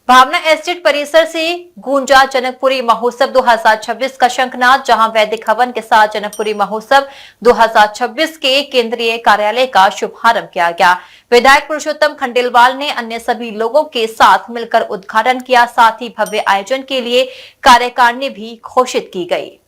भावना estate परिसर से गूंजा जनकपुरी महोत्सव 2026 का शंखनाद, जहां वैदिक हवन के साथ जनकपुरी महोत्सव 2026 के केंद्रीय कार्यालय का शुभारंभ किया गया। विधायक पुरुषोत्तम खंडेलवाल ने अन्य सभी लोगों के साथ मिलकर उद्घाटन किया। साथ ही भव्य आयोजन के लिए कार्यकारिणी भी घोषित की गई।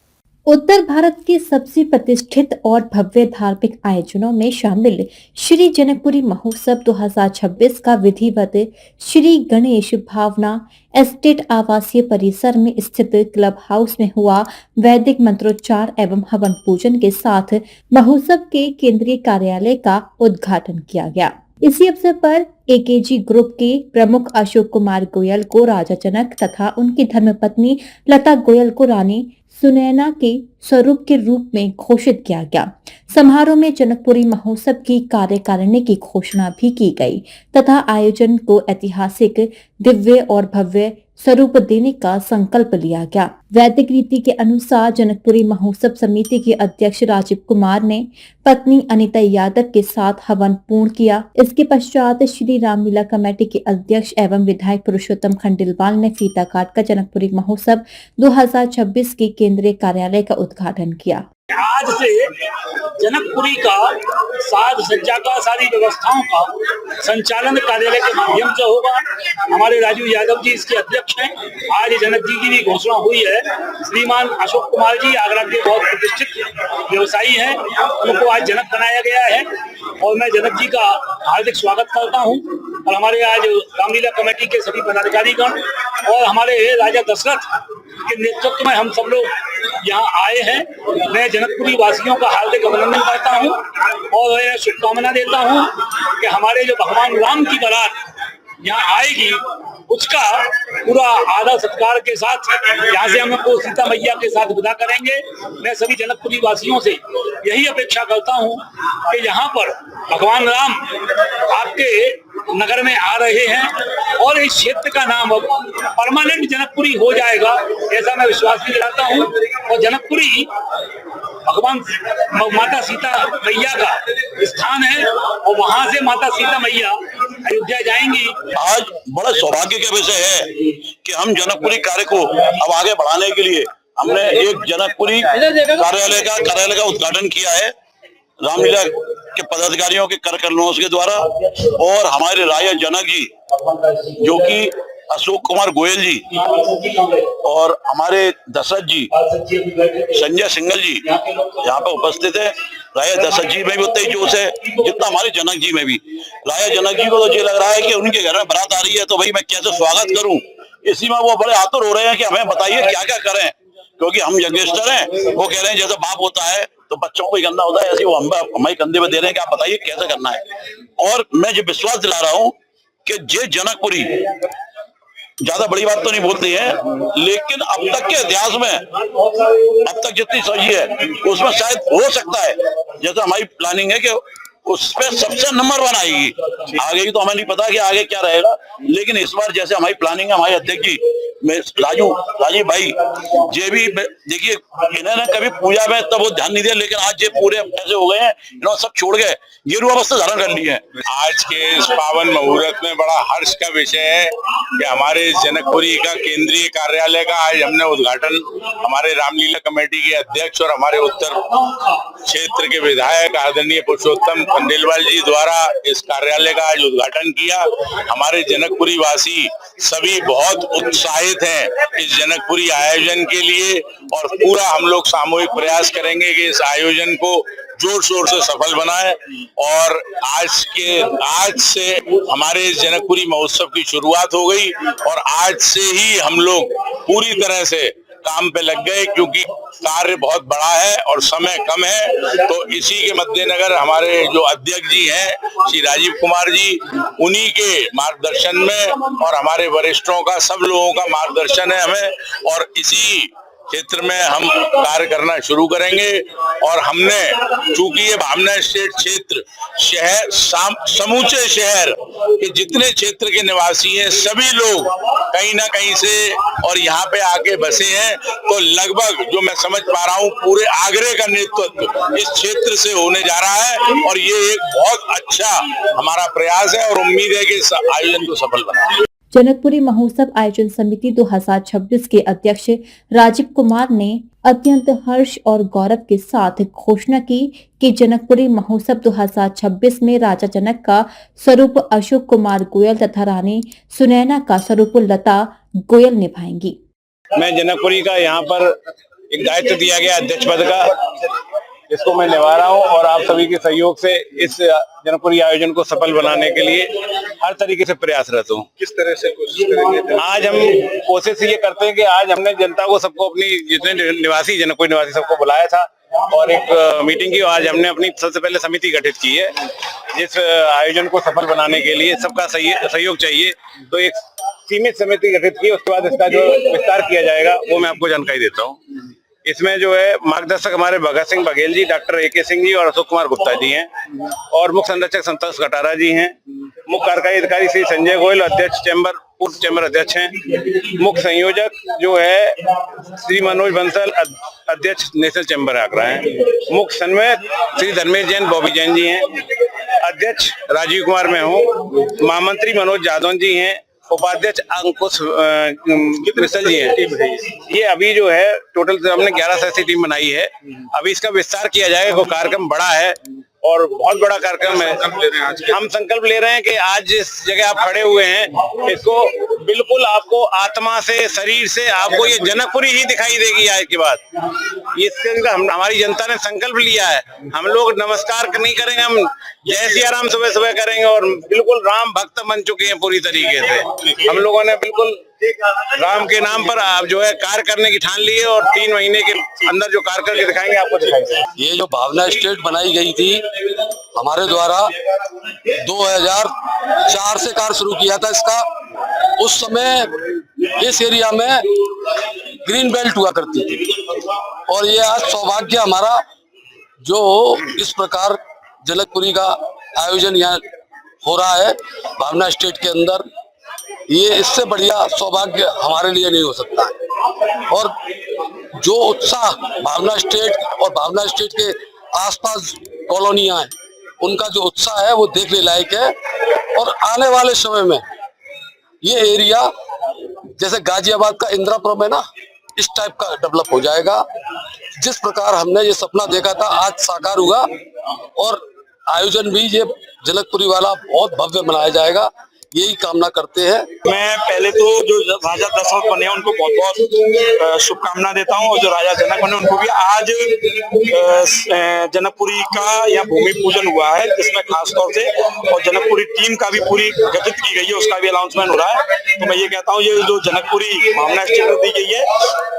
उत्तर भारत के सबसे प्रतिष्ठित और भव्य धार्मिक आयोजनों में शामिल श्री जनकपुरी महोत्सव 2026 का विधिवत श्री गणेश भावना एस्टेट आवासीय परिसर में स्थित क्लब हाउस में हुआ। वैदिक मंत्रोच्चार एवं हवन पूजन के साथ महोत्सव के केंद्रीय कार्यालय का उद्घाटन किया गया। इसी अवसर पर एकेजी ग्रुप के प्रमुख अशोक कुमार गोयल को राजा जनक तथा उनकी धर्मपत्नी लता गोयल को रानी सुनैना के स्वरूप के रूप में घोषित किया गया। समारोह में जनकपुरी महोत्सव की कार्यकारिणी की घोषणा भी की गई तथा आयोजन को ऐतिहासिक, दिव्य और भव्य स्वरूप देने का संकल्प लिया गया। वैदिक रीति के अनुसार जनकपुरी महोत्सव समिति के अध्यक्ष राजीव कुमार ने पत्नी अनीता यादव के साथ हवन पूर्ण किया। इसके पश्चात श्री रामलीला कमेटी के अध्यक्ष एवं विधायक पुरुषोत्तम खंडेलवाल ने फीता काटकर जनकपुरी महोत्सव 2026 के केंद्रीय कार्यालय का उद्घाटन किया। आज से जनकपुरी का साज सज्जा का, सारी व्यवस्थाओं का संचालन कार्यालय के माध्यम से होगा। हमारे राजीव यादव जी इसके अध्यक्ष हैं। आज जनक जी की भी घोषणा हुई है। श्रीमान अशोक कुमार जी आगरा के बहुत प्रतिष्ठित व्यवसायी हैं, उनको आज जनक बनाया गया है और मैं जनक जी का हार्दिक स्वागत करता हूं। और हमारे आज रामलीला कमेटी के सभी पदाधिकारीगण और हमारे राजा दशरथ के नेतृत्व में हम सब लोग यहाँ आए हैं। मैं जनकपुरी वासियों का हार्दिक अभिनंदन करता हूँ और शुभकामना देता हूँ कि हमारे जो भगवान राम की बारात यहाँ आएगी उसका पूरा आदर सत्कार के साथ यहाँ से हम आपको सीता मैया के साथ विदा करेंगे। मैं सभी जनकपुरी वासियों से यही अपेक्षा करता हूँ कि यहाँ पर भगवान राम आपके नगर में आ रहे हैं और इस क्षेत्र का नाम अब परमानेंट जनकपुरी हो जाएगा, ऐसा मैं विश्वास भी दिलाता हूँ। और जनकपुरी भगवान माता सीता मैया का स्थान है और वहां से माता सीता मैया अयोध्या जाएंगी। आज बड़ा सौभाग्य का विषय है कि हम जनकपुरी कार्य को अब आगे बढ़ाने के लिए हमने एक जनकपुरी कार्यालय का उद्घाटन किया है रामलीला के पदाधिकारियों के कर कमलों के द्वारा। और हमारे राजा जनक जी जो कि अशोक कुमार गोयल जी और हमारे दशरथ जी, संजय सिंघल जी यहाँ पे उपस्थित है। राजा दशरथ जी में भी उतना ही जोश है जितना हमारे जनक जी में भी। राजा जनक जी को तो ये लग रहा है कि उनके घर में बारात आ रही है तो भाई मैं कैसे स्वागत करूं, इसी में वो बड़े आतुर हो रहे हैं कि हमें बताइए क्या क्या करें, क्योंकि हम यंगस्टर हैं। वो कह रहे हैं जैसे बाप होता है तो बच्चों को ही करना होता है, ऐसे वो हमारे कंधे पे दे रहे हैं कि आप बताइए कैसे करना है। और मैं ये विश्वास दिला रहा हूँ कि ये जनकपुरी ज्यादा बड़ी बात तो नहीं बोलती है, लेकिन अब तक के इतिहास में अब तक जितनी सही है उसमें शायद हो सकता है, जैसे हमारी प्लानिंग है कि उस पे सबसे नंबर 1 आएगी। आगे की तो हमें नहीं पता कि आगे क्या रहेगा, लेकिन इस बार जैसे हमारी प्लानिंग है, हमारे अध्यक्ष जी राजीव भाई ये भी देखिए, इन्होंने कभी पूजा में तब वो ध्यान नहीं दिया, लेकिन आज ये पूरे ऐसे हो गए हैं, इन्होंने सब छोड़ गए, गेरुआ वस्त्र धारण कर लिए हैं। आज के इस पावन मुहूर्त में बड़ा हर्ष का विषय है कि हमारे जनकपुरी का केंद्रीय कार्यालय का आज हमने उद्घाटन हमारे रामलीला कमेटी के अध्यक्ष और हमारे उत्तर क्षेत्र के विधायक आदरणीय पुरुषोत्तम खंडेलवाल जी द्वारा इस कार्यालय का आज उद्घाटन किया। हमारे जनकपुरी वासी सभी बहुत उत्साहित हैं इस जनकपुरी आयोजन के लिए और पूरा हम लोग सामूहिक प्रयास करेंगे कि इस आयोजन को जोर शोर से सफल बनाए। और आज से हमारे जनकपुरी महोत्सव की शुरुआत हो गई और आज से ही हम लोग पूरी तरह से काम पे लग गए, क्योंकि कार्य बहुत बड़ा है और समय कम है। तो इसी के मद्देनजर हमारे जो अध्यक्ष जी हैं श्री राजीव कुमार जी, उन्हीं के मार्गदर्शन में और हमारे वरिष्ठों का, सब लोगों का मार्गदर्शन है हमें, और इसी क्षेत्र में हम कार्य करना शुरू करेंगे। और हमने चूंकि ये भावना एस्टेट क्षेत्र शहर समूचे शहर के जितने क्षेत्र के निवासी हैं सभी लोग कहीं ना कहीं से और यहाँ पे आके बसे हैं, तो लगभग जो मैं समझ पा रहा हूँ पूरे आगरे का नेतृत्व इस क्षेत्र से होने जा रहा है और ये एक बहुत अच्छा हमारा प्रयास है और उम्मीद है कि इस आयोजन को सफल बनाएंगे। जनकपुरी महोत्सव आयोजन समिति 2026 के अध्यक्ष राजीव कुमार ने अत्यंत हर्ष और गौरव के साथ घोषणा की कि जनकपुरी महोत्सव 2026 में राजा जनक का स्वरूप अशोक कुमार गोयल तथा रानी सुनैना का स्वरूप लता गोयल निभाएंगी। मैं जनकपुरी का यहाँ पर एक दायित्व दिया गया अध्यक्ष पद का, इसको मैं निभा रहा हूँ और आप सभी के सहयोग से इस जनकपुरी आयोजन को सफल बनाने के लिए हर तरीके से प्रयासरत हूँ। किस तरह से कोशिश करेंगे? आज हम कोशिश ये करते हैं कि आज हमने जनता को सबको अपनी जितने निवासी जनकपुरी निवासी सबको बुलाया था और एक मीटिंग की। आज हमने अपनी सबसे पहले समिति गठित की है जिस आयोजन को सफल बनाने के लिए सबका सहयोग चाहिए, तो एक सीमित समिति गठित की। उसके बाद इसका जो विस्तार किया जाएगा वो मैं आपको जानकारी देता हूँ। इसमें जो है मार्गदर्शक हमारे भगत सिंह बघेल जी, डॉक्टर AK सिंह जी और अशोक कुमार गुप्ता जी हैं और मुख्य संरक्षक संतोष कटारा जी हैं। मुख्य कार्यकारी अधिकारी श्री संजय गोयल अध्यक्ष चैम्बर, पूर्व चैम्बर अध्यक्ष हैं। मुख्य संयोजक जो है श्री मनोज बंसल अध्यक्ष नेशनल चैम्बर आगरा हैं। मुख्य समन्वयक श्री धर्मेश जैन बॉबी जैन जी हैं। अध्यक्ष राजीव कुमार मैं हूँ। महामंत्री मनोज यादव जी हैं। उपाध्यक्ष अंकुश मिसल जी हैं। ये अभी जो है टोटल हमने 11 सदस्यीय टीम बनाई है। अभी इसका विस्तार किया जाएगा। कार्यक्रम बड़ा है और बहुत बड़ा कार्यक्रम है। हम संकल्प ले रहे हैं कि आज जिस जगह आप खड़े हुए हैं इसको बिल्कुल आपको आत्मा से, शरीर से आपको ये जनकपुरी ही दिखाई देगी आज के बाद। इसके अंदर हमारी जनता ने संकल्प लिया है। हम लोग नमस्कार नहीं करेंगे, हम जय सिया राम सुबह सुबह करेंगे और बिल्कुल राम भक्त बन चुके हैं पूरी तरीके से। हम लोगों ने बिल्कुल राम के नाम पर आप जो है कार्य करने की ठान ली है और 3 महीने के अंदर जो कार्य करके दिखाएंगे आपको दिखाएंगे। ये जो भावना स्टेट बनाई गई थी हमारे द्वारा 2004 से कार्य शुरू किया था इसका। उस समय इस एरिया में ग्रीन बेल्ट हुआ करती थी और ये आज सौभाग्य हमारा जो इस प्रकार जनकपुरी का आयोजन यहाँ हो रहा है भावना स्टेट के अंदर, ये इससे बढ़िया सौभाग्य हमारे लिए नहीं हो सकता है। और जो उत्साह भावना स्टेट और भावना स्टेट के आसपास कॉलोनियां हैं उनका जो उत्साह है वो देखने लायक है। और आने वाले समय में ये एरिया जैसे गाजियाबाद का इंदिरापुरम है ना, इस टाइप का डेवलप हो जाएगा। जिस प्रकार हमने ये सपना देखा था आज साकार हुआ और आयोजन भी ये जनकपुरी वाला बहुत भव्य मनाया जाएगा, यही कामना करते हैं। मैं पहले तो जो राजा दशरथ बने उनको बहुत बहुत शुभकामना देता हूं और जो राजा जनक बने उनको भी। आज जनकपुरी का यहाँ भूमि पूजन हुआ है जिसमें खास तौर से और जनकपुरी टीम का भी पूरी गठित की गई है, उसका भी अनाउंसमेंट हो रहा है। तो मैं ये कहता हूँ ये जो जनकपुरी भावना क्षेत्र दी गई है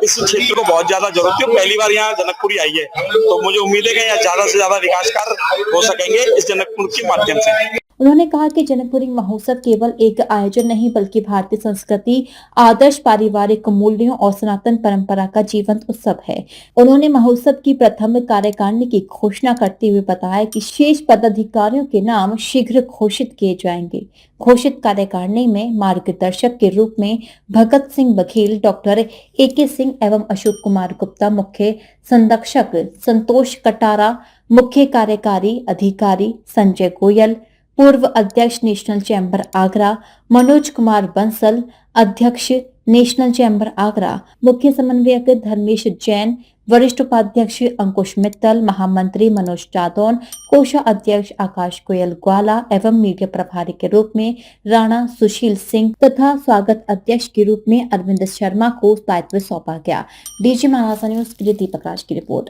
इस क्षेत्र को बहुत ज्यादा जरूरत है। पहली बार यहाँ जनकपुरी आई है तो मुझे उम्मीद है कि यहाँ ज्यादा से ज्यादा विकास कार्य हो सकेंगे इस जनकपुर के माध्यम से। उन्होंने कहा कि जनकपुरी महोत्सव केवल एक आयोजन नहीं बल्कि भारतीय संस्कृति, आदर्श, पारिवारिक मूल्यों और सनातन परंपरा का जीवंत उत्सव है। उन्होंने महोत्सव की प्रथम कार्यकारिणी की घोषणा करते हुए बताया कि शेष पदाधिकारियों के नाम शीघ्र घोषित किए जाएंगे। घोषित कार्यकारिणी में मार्गदर्शक के रूप में भगत सिंह बघेल, डॉक्टर AK सिंह एवं अशोक कुमार गुप्ता, मुख्य संरक्षक संतोष कटारा, मुख्य कार्यकारी अधिकारी संजय गोयल, पूर्व अध्यक्ष नेशनल चैम्बर आगरा मनोज कुमार बंसल, अध्यक्ष नेशनल चैम्बर आगरा मुख्य समन्वयक धर्मेश जैन, वरिष्ठ उपाध्यक्ष अंकुश मित्तल, महामंत्री मनोज जादौन, कोषाध्यक्ष आकाश गोयल ग्वाला एवं मीडिया प्रभारी के रूप में राणा सुशील सिंह तथा स्वागत अध्यक्ष के रूप में अरविंद शर्मा को दायित्व सौंपा गया। DG महाराजा न्यूज के लिए दीपक राज की रिपोर्ट।